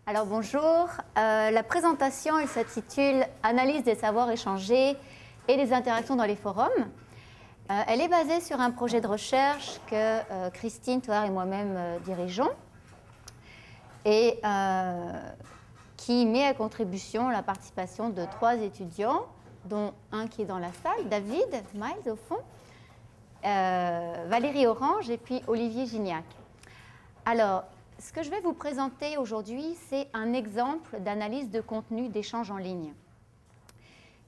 Alors bonjour, la présentation elle s'intitule « Analyse des savoirs échangés et des interactions dans les forums ». Elle est basée sur un projet de recherche que Christine Thoard et moi-même dirigeons et qui met à contribution la participation de 3 étudiants, dont un qui est dans la salle, David Miles au fond, Valérie Orange et puis Olivier Gignac. Alors, ce que je vais vous présenter aujourd'hui, c'est un exemple d'analyse de contenu d'échange en ligne.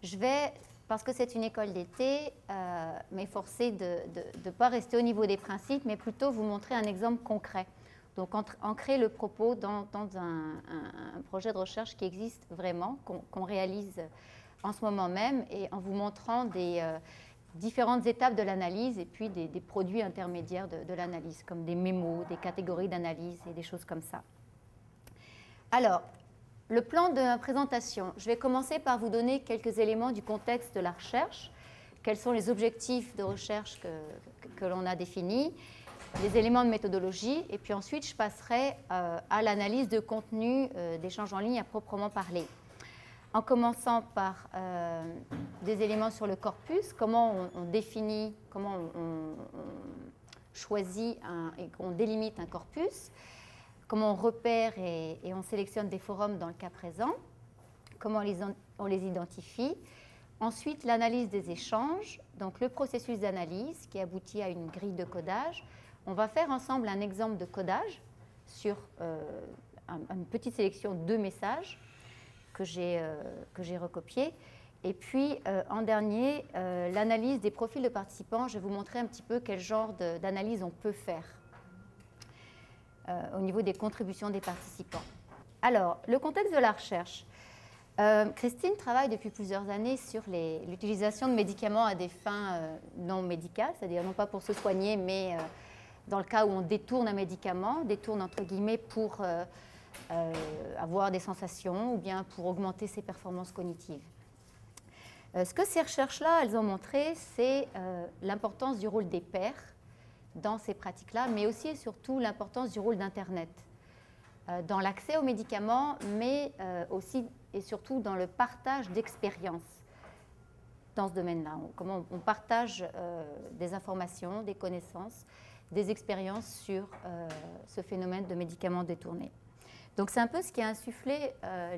Je vais, parce que c'est une école d'été, m'efforcer de ne pas rester au niveau des principes, mais plutôt vous montrer un exemple concret. Donc, ancrer le propos dans un projet de recherche qui existe vraiment, qu'on réalise en ce moment même, et en vous montrant des différentes étapes de l'analyse et puis des produits intermédiaires de l'analyse, comme des mémos, des catégories d'analyse et des choses comme ça. Alors, le plan de ma présentation, je vais commencer par vous donner quelques éléments du contexte de la recherche, quels sont les objectifs de recherche que l'on a définis, les éléments de méthodologie, et puis ensuite je passerai à l'analyse de contenu d'échange en ligne à proprement parler. En commençant par des éléments sur le corpus, comment on définit, comment on choisit et qu'on délimite un corpus, comment on repère et on sélectionne des forums dans le cas présent, comment on les identifie. Ensuite, l'analyse des échanges, donc le processus d'analyse qui aboutit à une grille de codage. On va faire ensemble un exemple de codage sur une petite sélection de messages que j'ai recopié. Et puis, en dernier, l'analyse des profils de participants. Je vais vous montrer un petit peu quel genre d'analyse on peut faire au niveau des contributions des participants. Alors, le contexte de la recherche. Christine travaille depuis plusieurs années sur l'utilisation de médicaments à des fins non médicales, c'est-à-dire non pas pour se soigner, mais dans le cas où on détourne un médicament, détourne entre guillemets pour avoir des sensations ou bien pour augmenter ses performances cognitives. Ce que ces recherches-là, elles ont montré, c'est l'importance du rôle des pairs dans ces pratiques-là, mais aussi et surtout l'importance du rôle d'Internet dans l'accès aux médicaments, mais aussi et surtout dans le partage d'expériences dans ce domaine-là. Comment on partage des informations, des connaissances, des expériences sur ce phénomène de médicaments détournés. Donc c'est un peu ce qui a insufflé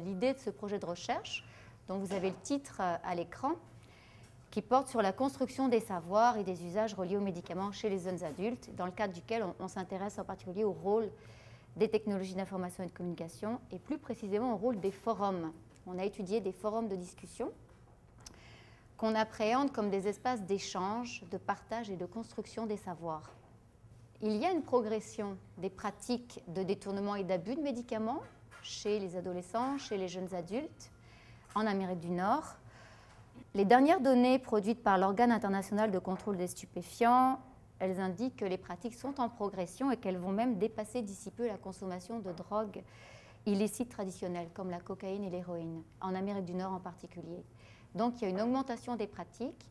l'idée de ce projet de recherche, dont vous avez le titre à l'écran, qui porte sur la construction des savoirs et des usages reliés aux médicaments chez les jeunes adultes, dans le cadre duquel on s'intéresse en particulier au rôle des technologies d'information et de communication, et plus précisément au rôle des forums. On a étudié des forums de discussion qu'on appréhende comme des espaces d'échange, de partage et de construction des savoirs. Il y a une progression des pratiques de détournement et d'abus de médicaments chez les adolescents, chez les jeunes adultes, en Amérique du Nord. Les dernières données produites par l'Organe international de contrôle des stupéfiants, elles indiquent que les pratiques sont en progression et qu'elles vont même dépasser d'ici peu la consommation de drogues illicites traditionnelles, comme la cocaïne et l'héroïne, en Amérique du Nord en particulier. Donc il y a une augmentation des pratiques.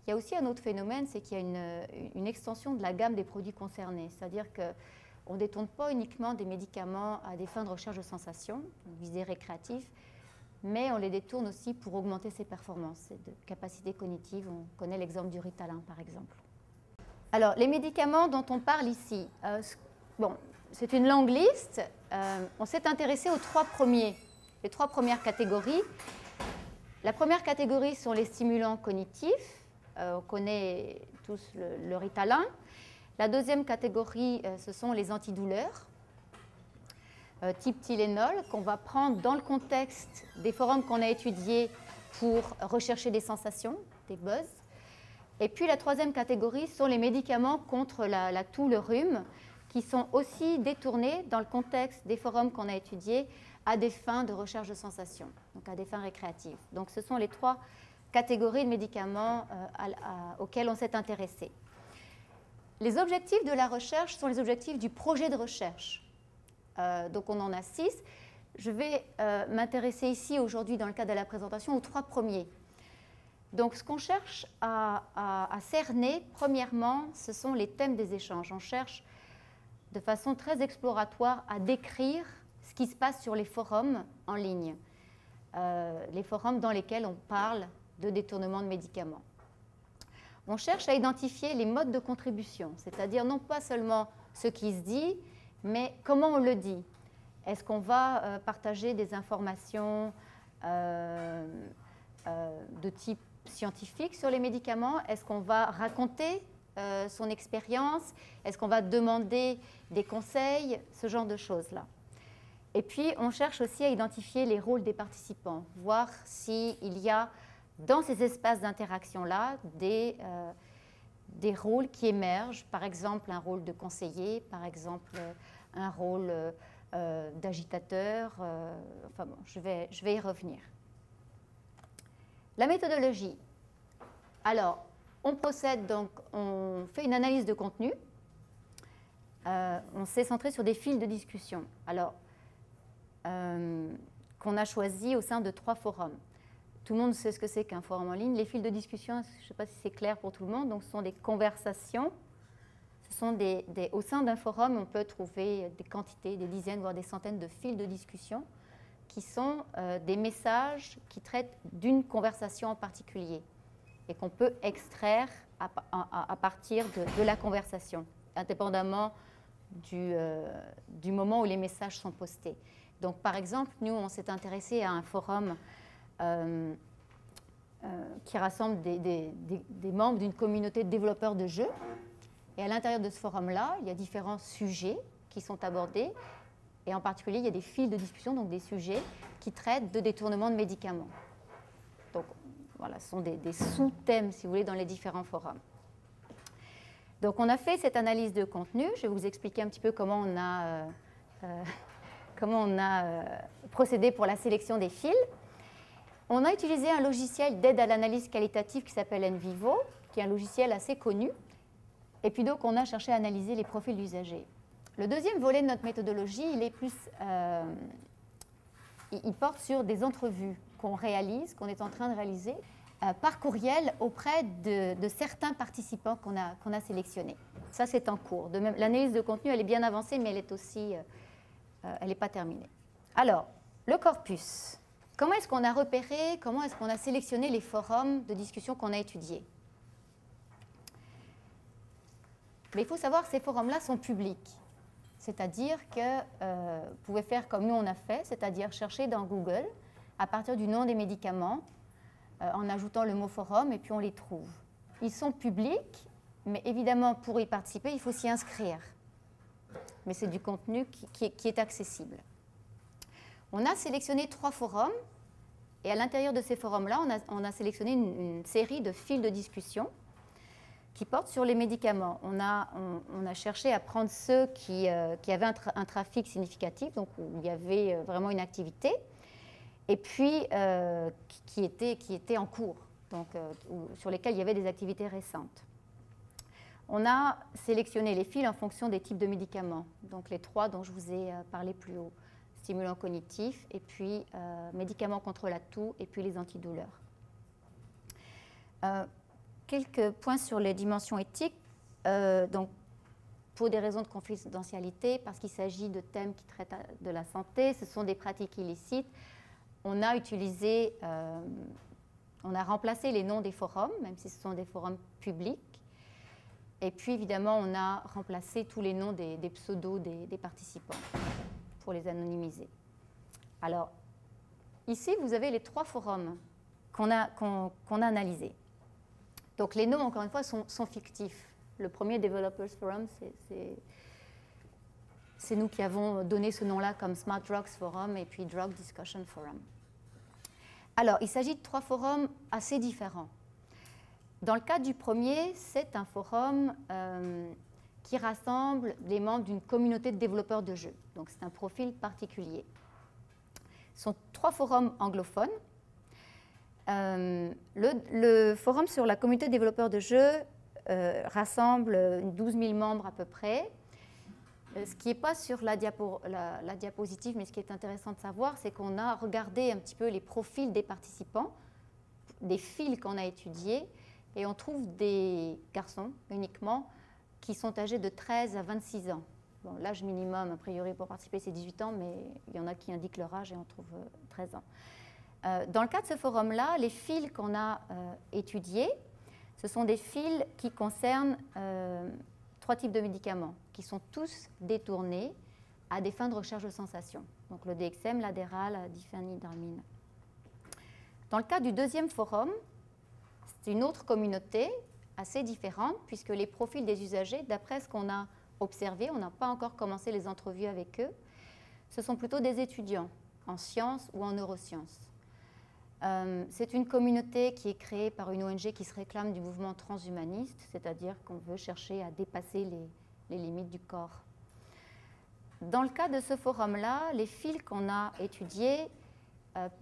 Il y a aussi un autre phénomène, c'est qu'il y a une extension de la gamme des produits concernés. C'est-à-dire qu'on ne détourne pas uniquement des médicaments à des fins de recherche de sensations, visées récréatives, mais on les détourne aussi pour augmenter ses performances et de capacités cognitives. On connaît l'exemple du Ritalin, par exemple. Alors, les médicaments dont on parle ici, bon, c'est une longue liste. On s'est intéressé aux 3 premiers, les 3 premières catégories. La première catégorie sont les stimulants cognitifs. On connaît tous le Ritalin. La deuxième catégorie, ce sont les antidouleurs, type Tylenol, qu'on va prendre dans le contexte des forums qu'on a étudiés pour rechercher des sensations, des buzz. Et puis la troisième catégorie sont les médicaments contre la toux, le rhume, qui sont aussi détournés dans le contexte des forums qu'on a étudiés à des fins de recherche de sensations, donc à des fins récréatives. Donc ce sont les 3 catégories de médicaments auxquels on s'est intéressé. Les objectifs de la recherche sont les objectifs du projet de recherche. Donc on en a 6. Je vais m'intéresser ici aujourd'hui dans le cadre de la présentation aux 3 premiers. Donc ce qu'on cherche à cerner, premièrement, ce sont les thèmes des échanges. On cherche de façon très exploratoire à décrire ce qui se passe sur les forums en ligne, les forums dans lesquels on parle de détournement de médicaments. On cherche à identifier les modes de contribution, c'est-à-dire non pas seulement ce qui se dit, mais comment on le dit. Est-ce qu'on va partager des informations de type scientifique sur les médicaments? Est-ce qu'on va raconter son expérience? Est-ce qu'on va demander des conseils? Ce genre de choses-là. Et puis, on cherche aussi à identifier les rôles des participants, voir s'il y a dans ces espaces d'interaction-là des rôles qui émergent, par exemple un rôle de conseiller, par exemple un rôle d'agitateur. Enfin bon, je vais y revenir. La méthodologie. Alors, on procède donc, on fait une analyse de contenu. On s'est centré sur des fils de discussion. Alors, qu'on a choisi au sein de 3 forums. Tout le monde sait ce que c'est qu'un forum en ligne. Les fils de discussion, je ne sais pas si c'est clair pour tout le monde, donc ce sont des conversations. Ce sont au sein d'un forum, on peut trouver des quantités, des dizaines, voire des centaines de fils de discussion qui sont des messages qui traitent d'une conversation en particulier et qu'on peut extraire à partir de la conversation, indépendamment du moment où les messages sont postés. Donc, par exemple, nous, on s'est intéressé à un forum qui rassemble des membres d'une communauté de développeurs de jeux. Et à l'intérieur de ce forum-là, il y a différents sujets qui sont abordés. Et en particulier, il y a des fils de discussion, donc des sujets qui traitent de détournement de médicaments. Donc, voilà, ce sont des sous-thèmes, si vous voulez, dans les différents forums. Donc, on a fait cette analyse de contenu. Je vais vous expliquer un petit peu comment on a procédé pour la sélection des fils. On a utilisé un logiciel d'aide à l'analyse qualitative qui s'appelle NVivo, qui est un logiciel assez connu. Et puis donc, on a cherché à analyser les profils d'usagers. Le deuxième volet de notre méthodologie, il porte sur des entrevues qu'on réalise, qu'on est en train de réaliser par courriel auprès de certains participants qu'on a sélectionnés. Ça, c'est en cours. L'analyse de contenu, elle est bien avancée, mais elle n'est pas terminée. Alors, le corpus. Comment est-ce qu'on a repéré, comment est-ce qu'on a sélectionné les forums de discussion qu'on a étudiés? Mais il faut savoir que ces forums-là sont publics. C'est-à-dire que vous pouvez faire comme nous on a fait, c'est-à-dire chercher dans Google à partir du nom des médicaments en ajoutant le mot forum et puis on les trouve. Ils sont publics, mais évidemment pour y participer, il faut s'y inscrire. Mais c'est du contenu qui est accessible. On a sélectionné 3 forums et à l'intérieur de ces forums-là, on a sélectionné une série de fils de discussion qui portent sur les médicaments. On a cherché à prendre ceux qui avaient un trafic significatif, donc où il y avait vraiment une activité, et puis qui étaient en cours, donc sur lesquels il y avait des activités récentes. On a sélectionné les fils en fonction des types de médicaments, donc les 3 dont je vous ai parlé plus haut, stimulants cognitifs, et puis médicaments contre la toux, et puis les antidouleurs. Quelques points sur les dimensions éthiques. Donc, pour des raisons de confidentialité, parce qu'il s'agit de thèmes qui traitent de la santé, ce sont des pratiques illicites. On a remplacé les noms des forums, même si ce sont des forums publics. Et puis, évidemment, on a remplacé tous les noms des pseudos des participants pour les anonymiser. Alors, ici, vous avez les 3 forums qu'on a analysés. Donc, les noms, encore une fois, sont fictifs. Le premier, Developers Forum, c'est nous qui avons donné ce nom-là comme Smart Drugs Forum et puis Drug Discussion Forum. Alors, il s'agit de 3 forums assez différents. Dans le cas du premier, c'est un forum qui rassemble les membres d'une communauté de développeurs de jeux. Donc, c'est un profil particulier. Ce sont 3 forums anglophones. Le forum sur la communauté de développeurs de jeux rassemble 12 000 membres à peu près. Ce qui n'est pas sur la diapositive, mais ce qui est intéressant de savoir, c'est qu'on a regardé un petit peu les profils des participants, des fils qu'on a étudiés, et on trouve des garçons uniquement qui sont âgés de 13 à 26 ans. Bon, l'âge minimum, a priori, pour participer, c'est 18 ans, mais il y en a qui indiquent leur âge et on trouve 13 ans. Dans le cas de ce forum-là, les fils qu'on a étudiés, ce sont des fils qui concernent 3 types de médicaments, qui sont tous détournés à des fins de recherche de sensation. Donc le DXM, l'adéral, la diphénhydramine. Dans le cas du deuxième forum, c'est une autre communauté assez différente, puisque les profils des usagers, d'après ce qu'on a observé, on n'a pas encore commencé les entrevues avec eux, ce sont plutôt des étudiants en sciences ou en neurosciences. C'est une communauté qui est créée par une ONG qui se réclame du mouvement transhumaniste, c'est-à-dire qu'on veut chercher à dépasser les limites du corps. Dans le cas de ce forum-là, les fils qu'on a étudiés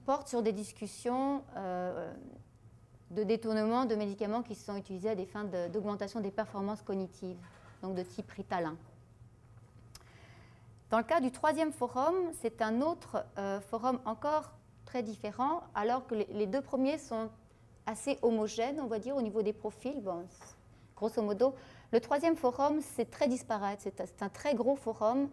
portent sur des discussions de détournement de médicaments qui sont utilisés à des fins d'augmentation des performances cognitives, donc de type Ritalin. Dans le cas du troisième forum, c'est un autre forum encore très différent, alors que les deux premiers sont assez homogènes, on va dire, au niveau des profils. Bon, grosso modo, le troisième forum, c'est très disparate. C'est un très gros forum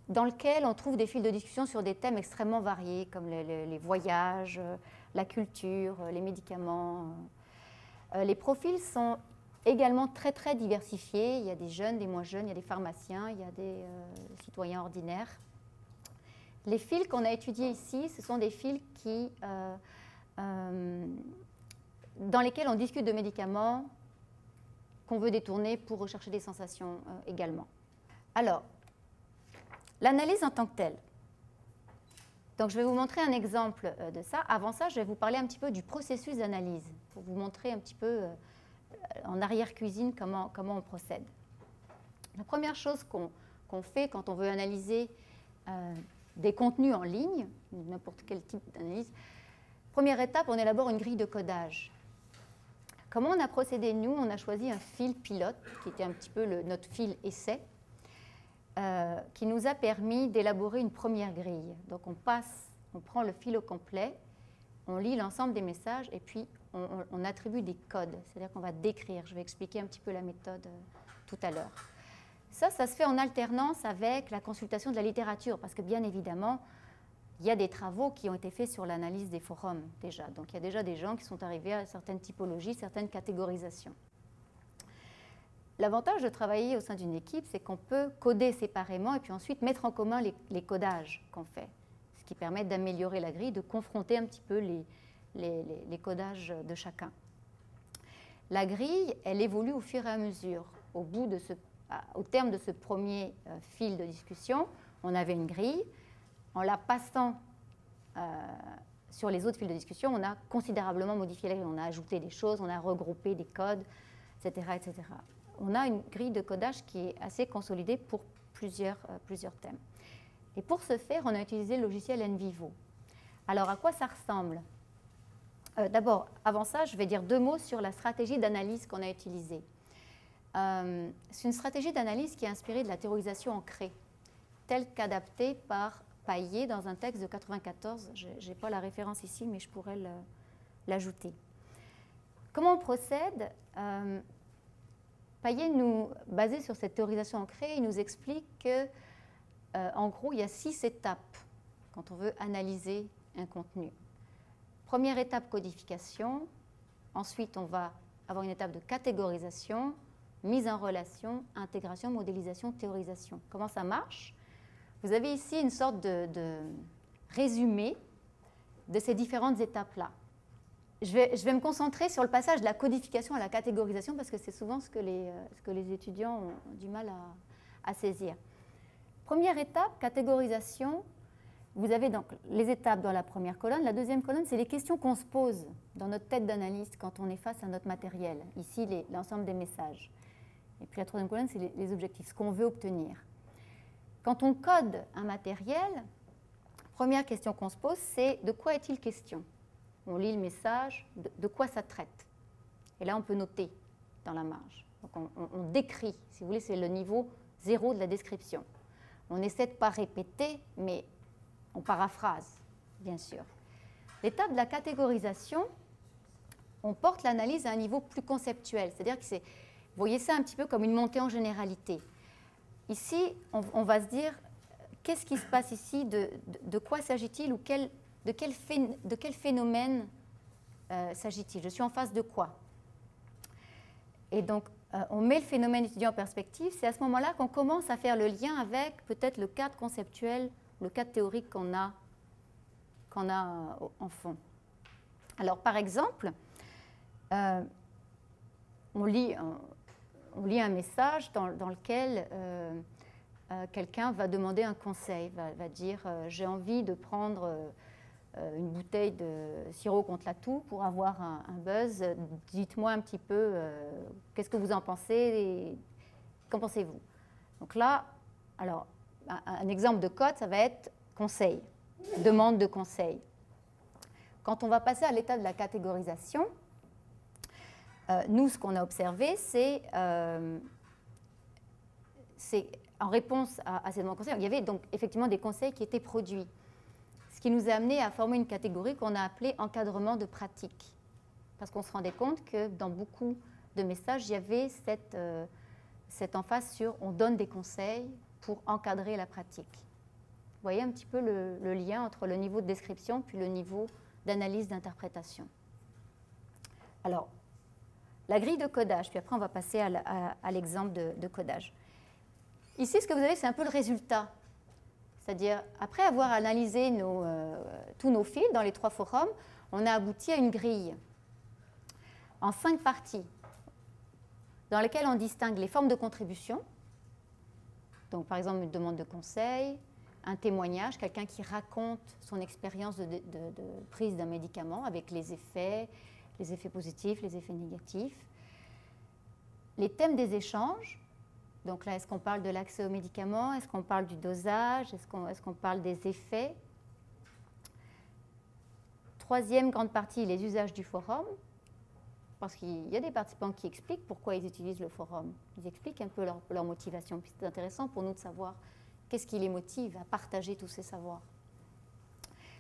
dans lequel on trouve des fils de discussion sur des thèmes extrêmement variés, comme les voyages, la culture, les médicaments. Les profils sont également très, très diversifiés. Il y a des jeunes, des moins jeunes, il y a des pharmaciens, il y a des citoyens ordinaires. Les fils qu'on a étudiés ici, ce sont des fils dans lesquels on discute de médicaments qu'on veut détourner pour rechercher des sensations également. Alors, l'analyse en tant que telle. Donc, je vais vous montrer un exemple de ça. Avant ça, je vais vous parler un petit peu du processus d'analyse, pour vous montrer un petit peu en arrière-cuisine comment on procède. La première chose qu'on fait quand on veut analyser des contenus en ligne, n'importe quel type d'analyse, première étape, on élabore une grille de codage. Comment on a procédé, nous? On a choisi un fil pilote, qui était un petit peu notre fil essai, qui nous a permis d'élaborer une première grille. Donc on prend le fil au complet, on lit l'ensemble des messages et puis on attribue des codes, c'est-à-dire qu'on va décrire. Je vais expliquer un petit peu la méthode tout à l'heure. Ça se fait en alternance avec la consultation de la littérature, parce que bien évidemment, il y a des travaux qui ont été faits sur l'analyse des forums déjà. Donc il y a déjà des gens qui sont arrivés à certaines typologies, certaines catégorisations. L'avantage de travailler au sein d'une équipe, c'est qu'on peut coder séparément et puis ensuite mettre en commun les codages qu'on fait, ce qui permet d'améliorer la grille, de confronter un petit peu les codages de chacun. La grille, elle évolue au fur et à mesure. Au terme de ce premier fil de discussion, on avait une grille. En la passant sur les autres fils de discussion, on a considérablement modifié la grille. On a ajouté des choses, on a regroupé des codes, etc., etc. On a une grille de codage qui est assez consolidée pour plusieurs thèmes. Et pour ce faire, on a utilisé le logiciel NVivo. Alors, à quoi ça ressemble? D'abord, avant ça, je vais dire 2 mots sur la stratégie d'analyse qu'on a utilisée. C'est une stratégie d'analyse qui est inspirée de la théorisation ancrée, telle qu'adaptée par Paillet dans un texte de 1994. Je n'ai pas la référence ici, mais je pourrais l'ajouter. Comment on procède? Paillet, basé sur cette théorisation ancrée, il nous explique que, en gros, il y a 6 étapes quand on veut analyser un contenu. Première étape, codification. Ensuite, on va avoir une étape de catégorisation, mise en relation, intégration, modélisation, théorisation. Comment ça marche? Vous avez ici une sorte de résumé de ces différentes étapes-là. Je vais me concentrer sur le passage de la codification à la catégorisation parce que c'est souvent ce que les étudiants ont du mal à saisir. Première étape, catégorisation. Vous avez donc les étapes dans la première colonne. La deuxième colonne, c'est les questions qu'on se pose dans notre tête d'analyste quand on est face à notre matériel. Ici, l'ensemble des messages. Et puis la troisième colonne, c'est les objectifs, ce qu'on veut obtenir. Quand on code un matériel, première question qu'on se pose, c'est de quoi est-il question? On lit le message, de quoi ça traite? Et là, on peut noter dans la marge. Donc on décrit, si vous voulez, c'est le niveau 0 de la description. On essaie de ne pas répéter, mais on paraphrase, bien sûr. L'étape de la catégorisation, on porte l'analyse à un niveau plus conceptuel, c'est-à-dire que vous voyez ça un petit peu comme une montée en généralité. ici, on va se dire, qu'est-ce qui se passe ici, de quoi s'agit-il ou de quel phénomène s'agit-il? Je suis en face de quoi? Et donc, on met le phénomène étudiant en perspective. C'est à ce moment-là qu'on commence à faire le lien avec peut-être le cadre conceptuel, le cadre théorique qu'on a en fond. Alors, par exemple, on lit un message dans lequel quelqu'un va demander un conseil, va dire j'ai envie de prendre une bouteille de sirop contre la toux pour avoir un buzz. Dites-moi un petit peu qu'est-ce que vous en pensez et qu'en pensez-vous? Donc là, alors, un exemple de code, ça va être conseil, demande de conseil. Quand on va passer à l'état de la catégorisation, nous, ce qu'on a observé, c'est en réponse à ces demandes de conseils, il y avait donc effectivement des conseils qui étaient produits. Ce qui nous a amené à former une catégorie qu'on a appelée encadrement de pratique. Parce qu'on se rendait compte que dans beaucoup de messages, il y avait cette emphase sur on donne des conseils pour encadrer la pratique. Vous voyez un petit peu le lien entre le niveau de description puis le niveau d'analyse d'interprétation. Alors, la grille de codage, puis après on va passer à l'exemple de codage. Ici, ce que vous avez, c'est un peu le résultat. C'est-à-dire, après avoir analysé tous nos fils dans les 3 forums, on a abouti à une grille en 5 parties dans lesquelles on distingue les formes de contribution. Donc, par exemple, une demande de conseil, un témoignage, quelqu'un qui raconte son expérience de prise d'un médicament avec les effets positifs, les effets négatifs. Les thèmes des échanges. Donc là, est-ce qu'on parle de l'accès aux médicaments? Est-ce qu'on parle du dosage? Est-ce qu'on parle des effets? Troisième grande partie, les usages du forum. Parce qu'il y a des participants qui expliquent pourquoi ils utilisent le forum. Ils expliquent un peu leur motivation. Puis c'est intéressant pour nous de savoir qu'est-ce qui les motive à partager tous ces savoirs.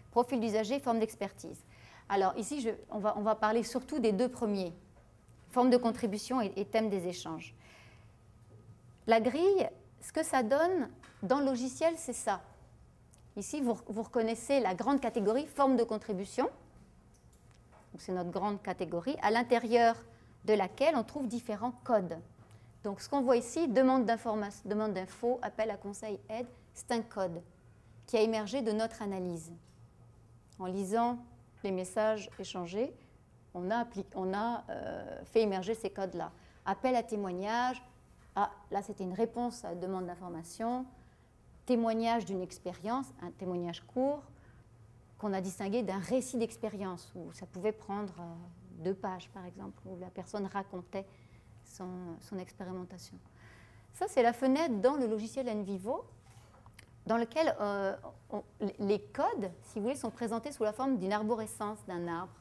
Profil d'usager, forme d'expertise. Alors ici, on va parler surtout des 2 premiers. Forme de contribution et thème des échanges. La grille, ce que ça donne dans le logiciel, c'est ça. Ici, vous reconnaissez la grande catégorie forme de contribution. C'est notre grande catégorie, à l'intérieur de laquelle on trouve différents codes. Donc, ce qu'on voit ici, demande d'info, appel à conseil, aide, c'est un code qui a émergé de notre analyse. En lisant les messages échangés, on a fait émerger ces codes-là. Appel à témoignage. Ah, là, c'était une réponse à la demande d'information. Témoignage d'une expérience, un témoignage court, qu'on a distingué d'un récit d'expérience, où ça pouvait prendre 2 pages, par exemple, où la personne racontait son expérimentation. Ça, c'est la fenêtre dans le logiciel NVivo, dans lequel les codes, si vous voulez, sont présentés sous la forme d'une arborescence d'un arbre.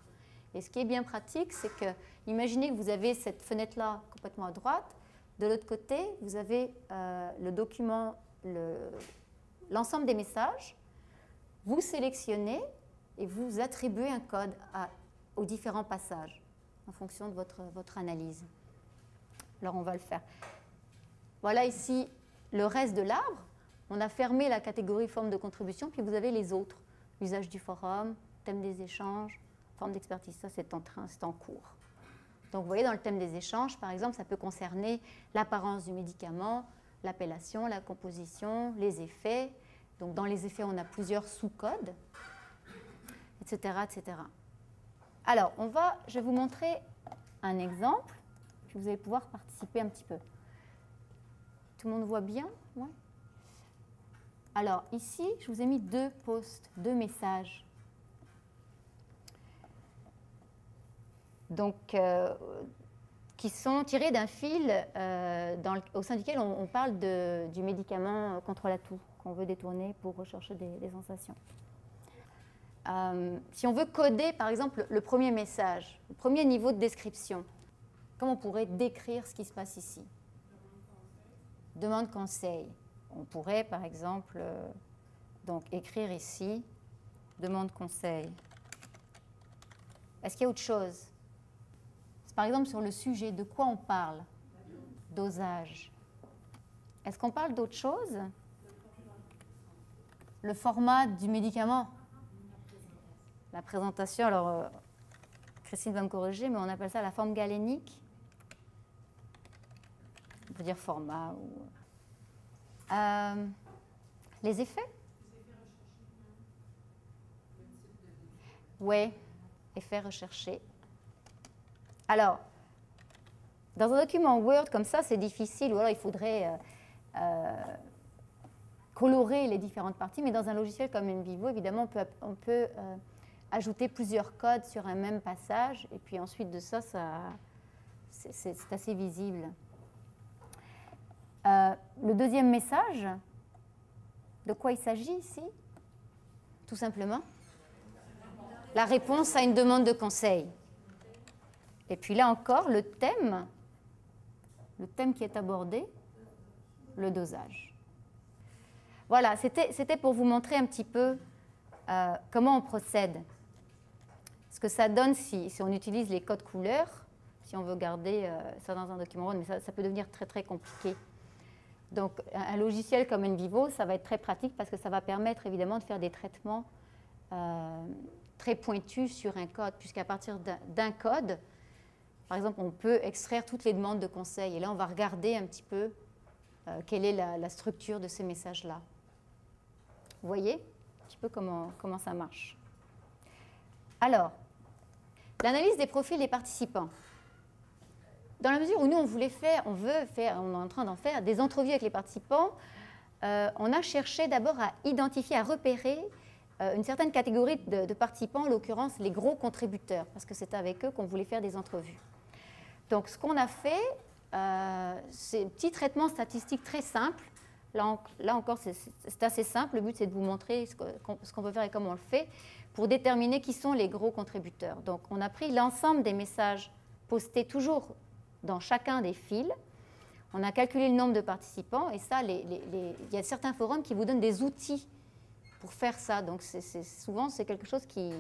Et ce qui est bien pratique, c'est que, imaginez que vous avez cette fenêtre-là complètement à droite. De l'autre côté, vous avez le document, l'ensemble des messages. Vous sélectionnez et vous attribuez un code aux différents passages en fonction de votre analyse. Alors, on va le faire. Voilà ici le reste de l'arbre. On a fermé la catégorie forme de contribution, puis vous avez les autres. Usage du forum, thème des échanges, forme d'expertise. Ça, c'est en cours. Donc, vous voyez, dans le thème des échanges, par exemple, ça peut concerner l'apparence du médicament, l'appellation, la composition, les effets. Donc, dans les effets, on a plusieurs sous-codes, etc., etc. Alors, je vais vous montrer un exemple, puis vous allez pouvoir participer un petit peu. Tout le monde voit bien? Ouais. Alors, ici, je vous ai mis 2 posts, 2 messages. Donc, qui sont tirés d'un fil au sein duquel on parle du médicament contre la toux qu'on veut détourner pour rechercher des sensations. Si on veut coder, par exemple, le premier message, le premier niveau de description, comment on pourrait décrire ce qui se passe ici? Demande conseil. On pourrait, par exemple, donc écrire ici, demande conseil. Est-ce qu'il y a autre chose? Par exemple, sur le sujet, de quoi on parle? Dosage. Est-ce qu'on parle d'autre chose? Le format du médicament. La présentation, alors Christine va me corriger, mais on appelle ça la forme galénique. On peut dire format. Les effets? Oui, effets recherchés. Alors, dans un document Word comme ça, c'est difficile, ou alors il faudrait colorer les différentes parties, mais dans un logiciel comme NVivo, évidemment, on peut ajouter plusieurs codes sur un même passage, et puis ensuite de ça, c'est assez visible. Le deuxième message, de quoi il s'agit ici? Tout simplement, la réponse à une demande de conseil. Et puis là encore, le thème qui est abordé, le dosage. Voilà, c'était pour vous montrer un petit peu comment on procède. Ce que ça donne si on utilise les codes couleurs, si on veut garder ça dans un document Word, mais ça peut devenir très très compliqué. Donc un logiciel comme NVivo, ça va être très pratique parce que ça va permettre évidemment de faire des traitements très pointus sur un code, puisqu'à partir d'un code, par exemple, on peut extraire toutes les demandes de conseil. Et là, on va regarder un petit peu quelle est la structure de ces messages-là. Vous voyez un petit peu comment ça marche. Alors, l'analyse des profils des participants. Dans la mesure où nous, on est en train d'en faire des entrevues avec les participants, on a cherché d'abord à identifier, à repérer une certaine catégorie de participants, en l'occurrence les gros contributeurs, parce que c'est avec eux qu'on voulait faire des entrevues. Donc, ce qu'on a fait, c'est un petit traitement statistique très simple. Là encore, c'est assez simple. Le but, c'est de vous montrer ce qu'on peut faire et comment on le fait pour déterminer qui sont les gros contributeurs. Donc, on a pris l'ensemble des messages postés toujours dans chacun des fils. On a calculé le nombre de participants et ça, il y a certains forums qui vous donnent des outils pour faire ça. Donc, souvent, c'est quelque chose qui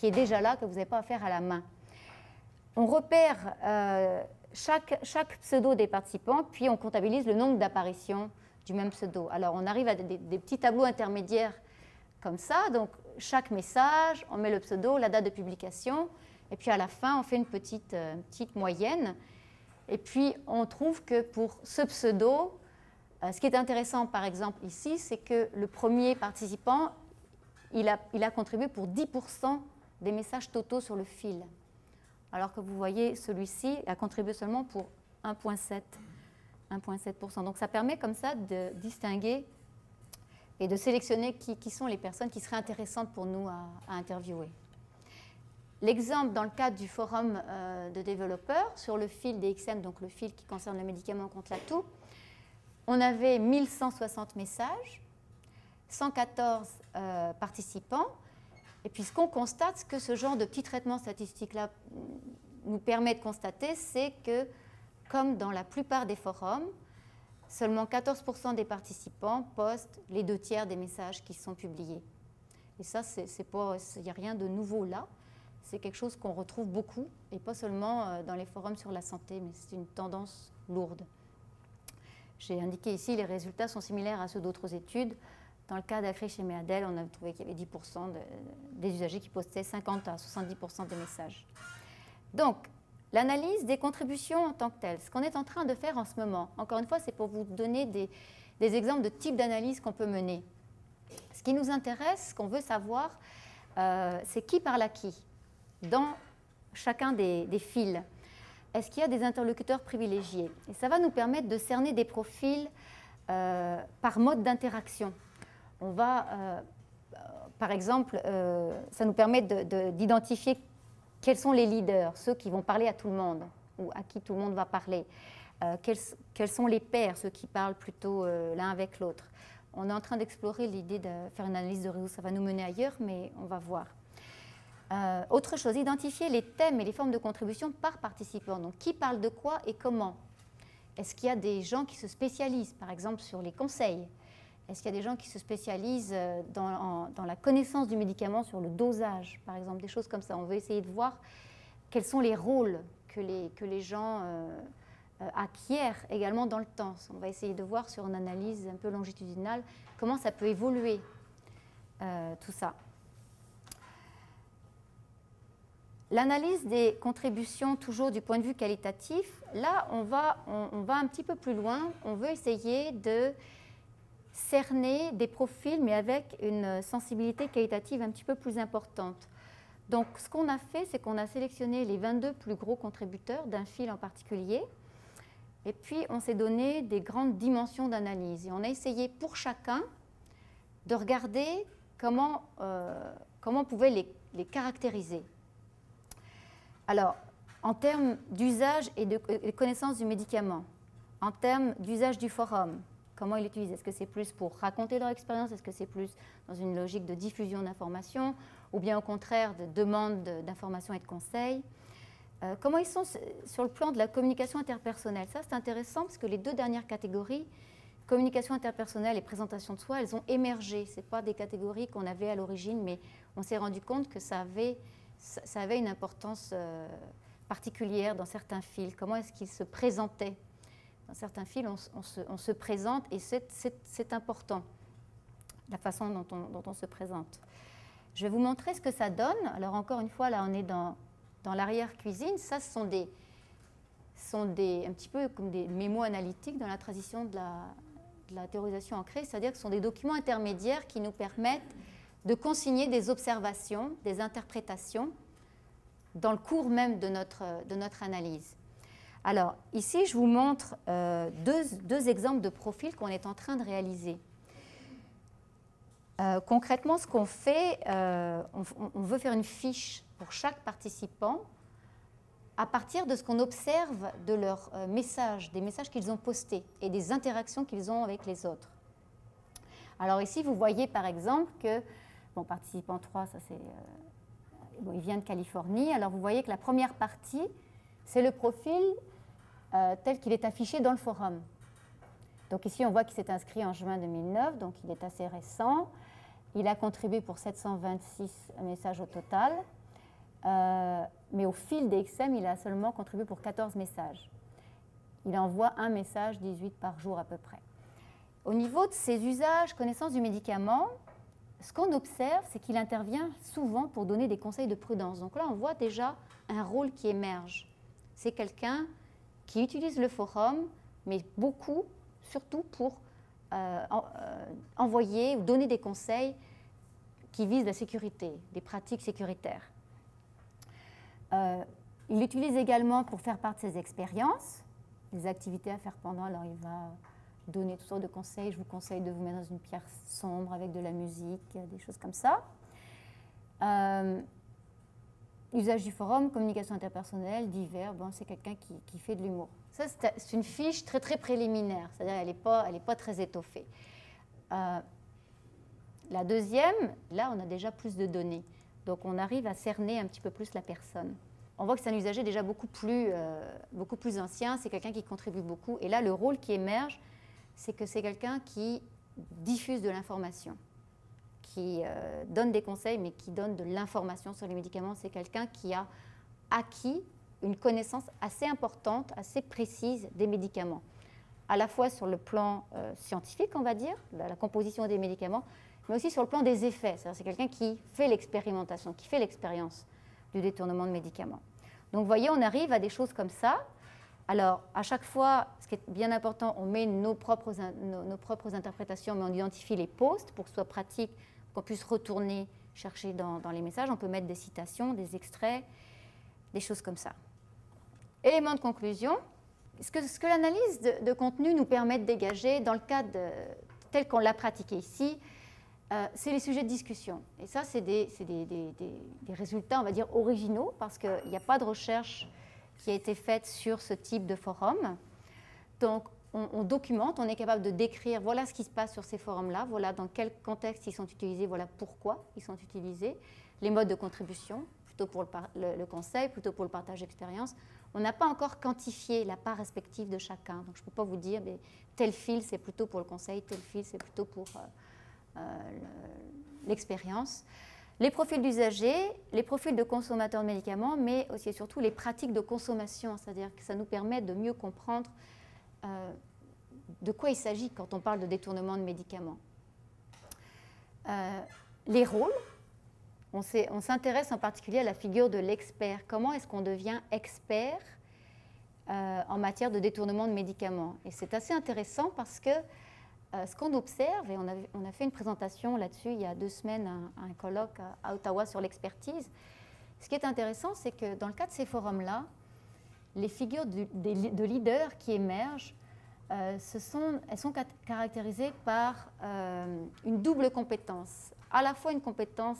est déjà là, que vous n'avez pas à faire à la main. On repère chaque pseudo des participants, puis on comptabilise le nombre d'apparitions du même pseudo. Alors, on arrive à des petits tableaux intermédiaires comme ça. Donc, chaque message, on met le pseudo, la date de publication, et puis à la fin, on fait une petite moyenne. Et puis, on trouve que pour ce pseudo, ce qui est intéressant, par exemple, ici, c'est que le premier participant, il a contribué pour 10% des messages totaux sur le fil. Alors que vous voyez, celui-ci a contribué seulement pour 1,7%. Donc, ça permet comme ça de distinguer et de sélectionner qui sont les personnes qui seraient intéressantes pour nous à interviewer. L'exemple dans le cadre du forum de développeurs sur le fil DXM, donc le fil qui concerne le médicament contre la toux, on avait 1160 messages, 114 participants. Et puis ce qu'on constate, ce que ce genre de petit traitement statistique-là nous permet de constater, c'est que, comme dans la plupart des forums, seulement 14% des participants postent les 2/3 des messages qui sont publiés. Et ça, il n'y a rien de nouveau là. C'est quelque chose qu'on retrouve beaucoup, et pas seulement dans les forums sur la santé, mais c'est une tendance lourde. J'ai indiqué ici, les résultats sont similaires à ceux d'autres études. Dans le cas d'Acrich et Meadel, on a trouvé qu'il y avait 10% des usagers qui postaient 50 à 70% des messages. Donc, l'analyse des contributions en tant que telles, ce qu'on est en train de faire en ce moment, encore une fois, c'est pour vous donner des exemples de types d'analyse qu'on peut mener. Ce qui nous intéresse, ce qu'on veut savoir, c'est qui parle à qui dans chacun des fils. Est-ce qu'il y a des interlocuteurs privilégiés? Et ça va nous permettre de cerner des profils par mode d'interaction. On va, par exemple, ça nous permet d'identifier quels sont les leaders, ceux qui vont parler à tout le monde ou à qui tout le monde va parler. Quels sont les pairs, ceux qui parlent plutôt l'un avec l'autre. On est en train d'explorer l'idée de faire une analyse de réseau. Ça va nous mener ailleurs, mais on va voir. Autre chose, identifier les thèmes et les formes de contribution par participant. Donc, qui parle de quoi et comment? Est-ce qu'il y a des gens qui se spécialisent, par exemple, sur les conseils? Est-ce qu'il y a des gens qui se spécialisent dans la connaissance du médicament, sur le dosage, par exemple, des choses comme ça? On veut essayer de voir quels sont les rôles que les gens acquiert également dans le temps. On va essayer de voir sur une analyse un peu longitudinale comment ça peut évoluer, tout ça. L'analyse des contributions, toujours du point de vue qualitatif, là, on va un petit peu plus loin. On veut essayer de cerner des profils, mais avec une sensibilité qualitative un petit peu plus importante. Donc, ce qu'on a fait, c'est qu'on a sélectionné les 22 plus gros contributeurs d'un fil en particulier, et puis on s'est donné des grandes dimensions d'analyse. Et on a essayé pour chacun de regarder comment on pouvait les caractériser. Alors, en termes d'usage et de connaissance du médicament, en termes d'usage du forum, comment ils l'utilisent? Est-ce que c'est plus pour raconter leur expérience? Est-ce que c'est plus dans une logique de diffusion d'informations? Ou bien au contraire de demande d'informations et de conseils? Comment ils sont sur le plan de la communication interpersonnelle? Ça, c'est intéressant parce que les deux dernières catégories, communication interpersonnelle et présentation de soi, elles ont émergé. Ce pas des catégories qu'on avait à l'origine, mais on s'est rendu compte que ça avait une importance particulière dans certains fils. Comment est-ce qu'ils se présentaient? Dans certains fils, on se présente et c'est important, la façon dont on se présente. Je vais vous montrer ce que ça donne. Alors encore une fois, là on est dans l'arrière-cuisine. Ça, ce sont un petit peu comme des mémos analytiques dans la tradition de la théorisation ancrée, c'est-à-dire que ce sont des documents intermédiaires qui nous permettent de consigner des observations, des interprétations dans le cours même de notre analyse. Alors, ici, je vous montre deux exemples de profils qu'on est en train de réaliser. Concrètement, ce qu'on fait, on veut faire une fiche pour chaque participant à partir de ce qu'on observe de leurs messages, des messages qu'ils ont postés et des interactions qu'ils ont avec les autres. Alors ici, vous voyez par exemple que, bon, participant 3, ça c'est, bon, il vient de Californie. Alors vous voyez que la première partie, c'est le profil tel qu'il est affiché dans le forum. Donc ici, on voit qu'il s'est inscrit en juin 2009, donc il est assez récent. Il a contribué pour 726 messages au total. Mais au fil des XM, il a seulement contribué pour 14 messages. Il envoie un message 18 par jour à peu près. Au niveau de ses usages, connaissance du médicament, ce qu'on observe, c'est qu'il intervient souvent pour donner des conseils de prudence. Donc là, on voit déjà un rôle qui émerge. C'est quelqu'un qui utilise le forum, mais beaucoup, surtout pour envoyer ou donner des conseils qui visent la sécurité, des pratiques sécuritaires. Il l'utilise également pour faire part de ses expériences, des activités à faire pendant. Alors il va donner toutes sortes de conseils. Je vous conseille de vous mettre dans une pièce sombre avec de la musique, des choses comme ça. Usage du forum, communication interpersonnelle, divers. Bon, c'est quelqu'un qui fait de l'humour. Ça, c'est une fiche très, très préliminaire, c'est-à-dire elle n'est pas très étoffée. La deuxième, là, on a déjà plus de données. Donc, on arrive à cerner un petit peu plus la personne. On voit que c'est un usager déjà beaucoup plus ancien, c'est quelqu'un qui contribue beaucoup. Et là, le rôle qui émerge, c'est que c'est quelqu'un qui diffuse de l'information, qui donne des conseils, mais qui donne de l'information sur les médicaments. C'est quelqu'un qui a acquis une connaissance assez importante, assez précise des médicaments, à la fois sur le plan scientifique, on va dire, la composition des médicaments, mais aussi sur le plan des effets. C'est quelqu'un qui fait l'expérimentation, qui fait l'expérience du détournement de médicaments. Donc, vous voyez, on arrive à des choses comme ça. Alors, à chaque fois, ce qui est bien important, on met nos propres interprétations, mais on identifie les posts pour que ce soit pratique, qu'on puisse retourner chercher dans les messages. On peut mettre des citations, des extraits, des choses comme ça. Élément de conclusion, ce que l'analyse de contenu nous permet de dégager dans le cadre tel qu'on l'a pratiqué ici, c'est les sujets de discussion. Et ça, c'est des résultats, on va dire, originaux, parce qu'il n'y a pas de recherche qui a été faite sur ce type de forum. Donc, on documente, on est capable de décrire, voilà ce qui se passe sur ces forums-là, voilà dans quel contexte ils sont utilisés, voilà pourquoi ils sont utilisés, les modes de contribution, plutôt pour le conseil, plutôt pour le partage d'expérience. On n'a pas encore quantifié la part respective de chacun. Donc, je ne peux pas vous dire, mais tel fil, c'est plutôt pour le conseil, tel fil, c'est plutôt pour l'expérience. Les profils d'usagers, les profils de consommateurs de médicaments, mais aussi et surtout les pratiques de consommation, c'est-à-dire que ça nous permet de mieux comprendre de quoi il s'agit quand on parle de détournement de médicaments. Les rôles, on s'intéresse en particulier à la figure de l'expert. Comment est-ce qu'on devient expert en matière de détournement de médicaments? Et c'est assez intéressant parce que ce qu'on observe, et on a fait une présentation là-dessus il y a 2 semaines à un colloque à Ottawa sur l'expertise, ce qui est intéressant, c'est que dans le cas de ces forums-là, les figures de leaders qui émergent, elles sont caractérisées par une double compétence, à la fois une compétence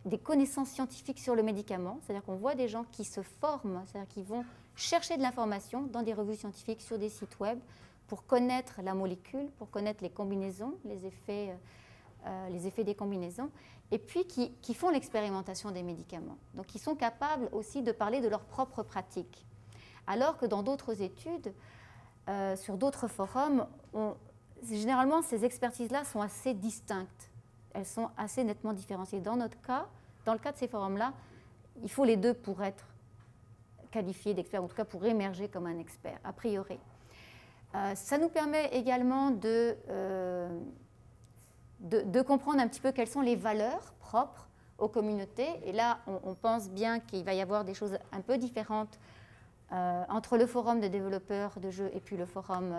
des connaissances scientifiques sur le médicament, c'est-à-dire qu'on voit des gens qui se forment, c'est-à-dire qui vont chercher de l'information dans des revues scientifiques, sur des sites web, pour connaître la molécule, pour connaître les combinaisons, les effets des combinaisons, et puis qui font l'expérimentation des médicaments. Donc ils sont capables aussi de parler de leurs propres pratiques. Alors que dans d'autres études, sur d'autres forums, généralement ces expertises-là sont assez distinctes. Elles sont assez nettement différenciées. Dans notre cas, dans le cas de ces forums-là, il faut les deux pour être qualifié d'expert, en tout cas pour émerger comme un expert, a priori. Ça nous permet également de comprendre un petit peu quelles sont les valeurs propres aux communautés. Et là, on pense bien qu'il va y avoir des choses un peu différentes entre le forum de développeurs de jeux et puis le forum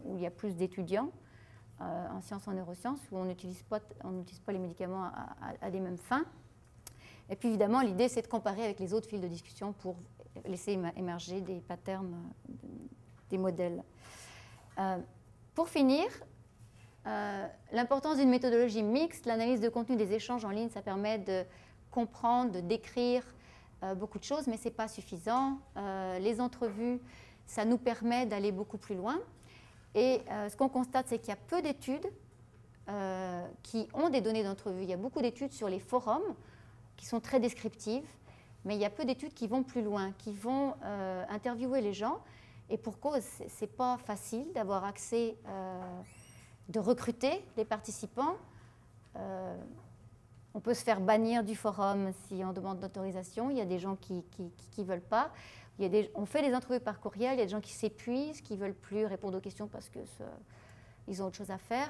où il y a plus d'étudiants en sciences, en neurosciences, où on n'utilise pas les médicaments à des mêmes fins. Et puis évidemment, l'idée, c'est de comparer avec les autres fils de discussion pour laisser émerger des patterns, des modèles. Pour finir, l'importance d'une méthodologie mixte, l'analyse de contenu des échanges en ligne, ça permet de comprendre, de décrire beaucoup de choses, mais ce n'est pas suffisant. Les entrevues, ça nous permet d'aller beaucoup plus loin. Et ce qu'on constate, c'est qu'il y a peu d'études qui ont des données d'entrevue. Il y a beaucoup d'études sur les forums qui sont très descriptives, mais il y a peu d'études qui vont plus loin, qui vont interviewer les gens. Et pour cause, ce n'est pas facile d'avoir accès, de recruter les participants. On peut se faire bannir du forum si on demande d'autorisation. Il y a des gens qui ne veulent pas. On fait des entrevues par courriel. Il y a des gens qui s'épuisent, qui ne veulent plus répondre aux questions parce qu'ils ont autre chose à faire.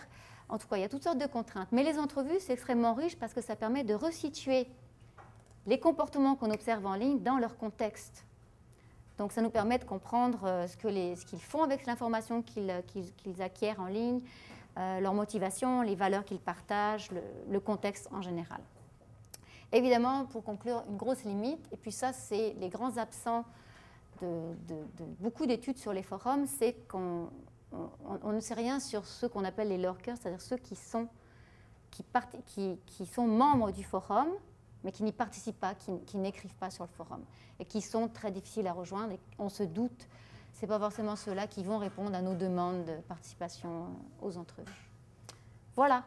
En tout cas, il y a toutes sortes de contraintes. Mais les entrevues, c'est extrêmement riche parce que ça permet de resituer les comportements qu'on observe en ligne dans leur contexte. Donc, ça nous permet de comprendre ce qu'ils font avec l'information qu'ils acquièrent en ligne, leur motivation, les valeurs qu'ils partagent, le contexte en général. Évidemment, pour conclure, une grosse limite, et puis ça, c'est les grands absents de beaucoup d'études sur les forums, c'est qu'on ne sait rien sur ceux qu'on appelle les lurkers, c'est-à-dire ceux qui sont membres du forum, mais qui n'y participent pas, qui n'écrivent pas sur le forum, et qui sont très difficiles à rejoindre. Et on se doute, ce n'est pas forcément ceux-là qui vont répondre à nos demandes de participation aux entrevues. Voilà.